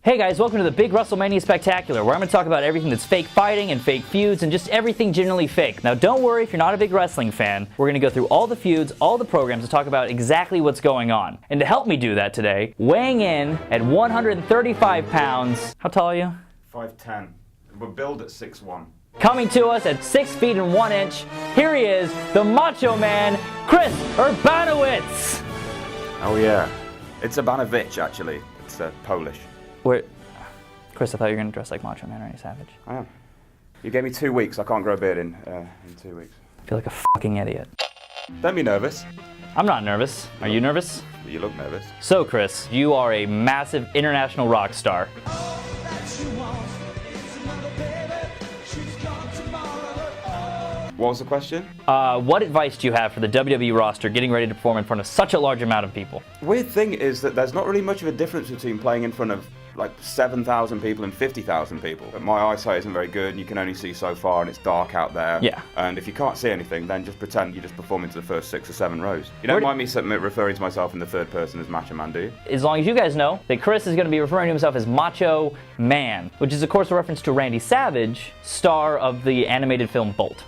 Hey guys, welcome to the big WrestleMania Spectacular, where I'm going to talk about everything that's fake fighting and fake feuds and just everything generally fake. Now don't worry if you're not a big wrestling fan, we're going to go through all the feuds, all the programs, to talk about exactly what's going on. And to help me do that today, weighing in at 135 pounds, how tall are you? 5'10". We're billed at 6'1". Coming to us at 6 feet and 1 inch, here he is, the Macho Man, Chris Urbanowicz! Oh yeah, it's Urbanowicz actually, it's Polish. Chris, I thought you were going to dress like Macho Man Randy Savage. I am. You gave me 2 weeks. I can't grow a beard in 2 weeks. I feel like a fucking idiot. Don't be nervous. I'm not nervous. Are you nervous? You look nervous. So, Chris, you are a massive international rock star. What was the question? What advice do you have for the WWE roster getting ready to perform in front of such a large amount of people? Weird thing is that there's not really much of a difference between playing in front of like 7,000 people and 50,000 people. But my eyesight isn't very good and you can only see so far and it's dark out there. Yeah. And if you can't see anything, then just pretend you just perform into the first 6 or 7 rows. You don't mind me referring to myself in the third person as Macho Man, do you? As long as you guys know that Chris is going to be referring to himself as Macho Man, which is of course a reference to Randy Savage, star of the animated film Bolt.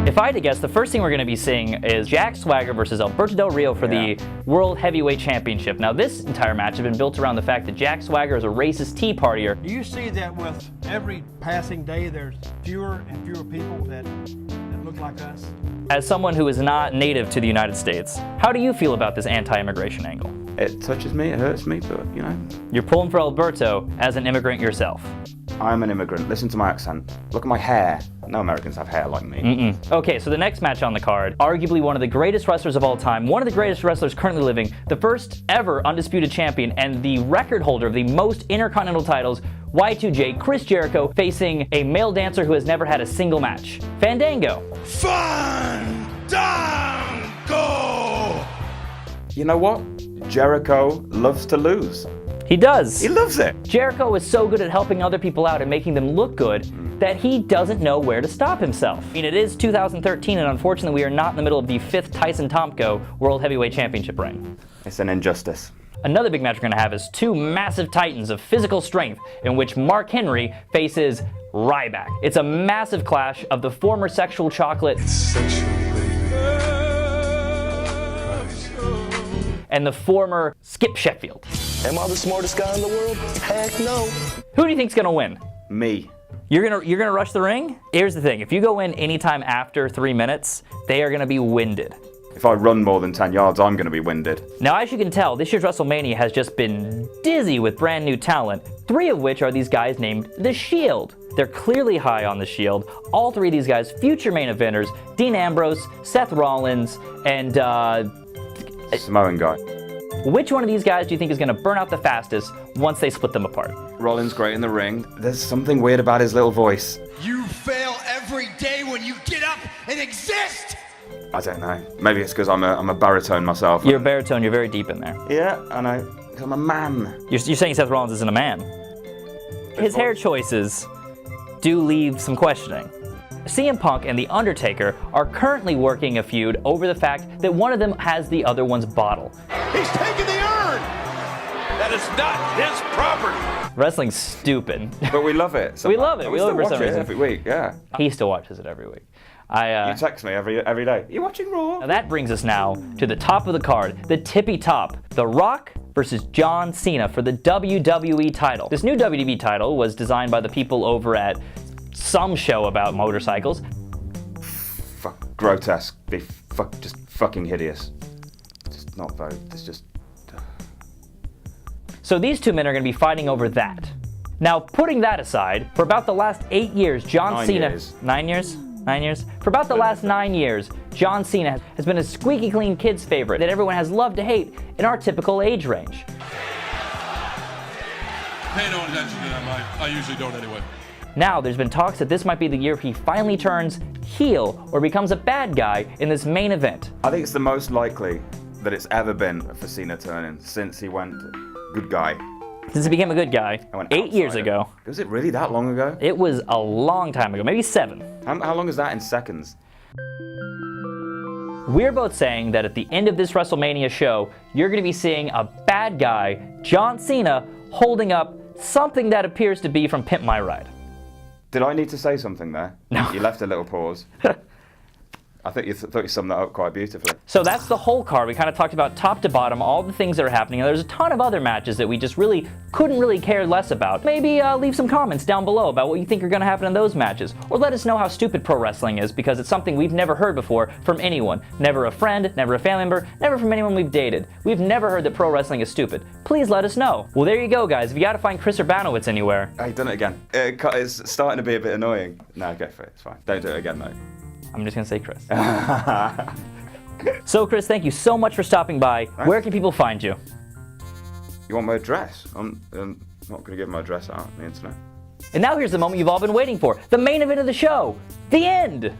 If I had to guess, the first thing we're going to be seeing is Jack Swagger versus Alberto Del Rio for the World Heavyweight Championship. Now, this entire match has been built around the fact that Jack Swagger is a racist tea partier. Do you see that with every passing day there's fewer and fewer people that look like us? As someone who is not native to the United States, how do you feel about this anti-immigration angle? It touches me, it hurts me, but you know. You're pulling for Alberto as an immigrant yourself. I'm an immigrant. Listen to my accent. Look at my hair. No Americans have hair like me. Okay, so the next match on the card, arguably one of the greatest wrestlers of all time, one of the greatest wrestlers currently living, the first ever undisputed champion, and the record holder of the most intercontinental titles, Y2J, Chris Jericho, facing a male dancer who has never had a single match, Fandango. Fandango! You know what? Jericho loves to lose. He does. He loves it. Jericho is so good at helping other people out and making them look good that he doesn't know where to stop himself. I mean, it is 2013, and unfortunately we are not in the middle of the 5th Tyson Tomko World Heavyweight Championship reign. It's an injustice. Another big match we're going to have is 2 massive titans of physical strength in which Mark Henry faces Ryback. It's a massive clash of the former sexual chocolate and the former Skip Sheffield. Am I the smartest guy in the world? Heck no. Who do you think's gonna win? Me. You're gonna rush the ring? Here's the thing, if you go in anytime after 3 minutes, they are gonna be winded. If I run more than 10 yards, I'm gonna be winded. Now, as you can tell, this year's WrestleMania has just been dizzy with brand new talent, 3 of which are these guys named The Shield. They're clearly high on The Shield. All 3 of these guys, future main eventers, Dean Ambrose, Seth Rollins, and Samoan guy. which one of these guys do you think is going to burn out the fastest once they split them apart? Rollins great in the ring. There's something weird about his little voice. You fail every day when you get up and exist! I don't know. Maybe it's because I'm a baritone myself. You're a baritone, you're very deep in there. Yeah, I know. 'Cause I'm a man. You're saying Seth Rollins isn't a man. His hair choices do leave some questioning. CM Punk and The Undertaker are currently working a feud over the fact that one of them has the other one's bottle. He's taking the urn! That is not his property! Wrestling's stupid. But we love it. We love it. We love it for watch some it reason. every week, yeah. He still watches it every week. You text me every day. You watching Raw? Now that brings us now to the top of the card, the tippy top. The Rock versus John Cena for the WWE title. This new WWE title was designed by the people over at some show about motorcycles. Fuck, grotesque. Just fucking hideous. Just not very, it's just... So these 2 men are going to be fighting over that. Now, putting that aside, for about the last 8 years, John Cena... 9 years? 9 years? For about the last 9 years, John Cena has been a squeaky clean kid's favorite that everyone has loved to hate in our typical age range. Pay no attention to that, Mike. I usually don't anyway. Now, there's been talks that this might be the year he finally turns heel or becomes a bad guy in this main event. I think it's the most likely that it's ever been for Cena turning since he went good guy. Since he became a good guy, 8 years ago. Was it really that long ago? It was a long time ago, maybe 7. How long is that in seconds? we're both saying that at the end of this WrestleMania show, you're going to be seeing a bad guy, John Cena, holding up something that appears to be from Pimp My Ride. Did I need to say something there? No. You left a little pause. I think you thought you summed that up quite beautifully. So that's the whole card. We kind of talked about top to bottom, all the things that are happening. And there's a ton of other matches that we just couldn't really care less about. Maybe leave some comments down below about what you think are going to happen in those matches. Or let us know how stupid pro wrestling is, because it's something we've never heard before from anyone. Never a friend, never a family member, never from anyone we've dated. We've never heard that pro wrestling is stupid. Please let us know. Well, there you go, guys. If you got to find Chris Urbanowicz anywhere. I've done it again. It's starting to be a bit annoying. No, go for it. It's fine. Don't do it again, though. I'm just going to say Chris. So, Chris, thank you so much for stopping by. Right. Where can people find you? You want my address? I'm not going to give my address out on the internet. And now here's the moment you've all been waiting for. The main event of the show. The end.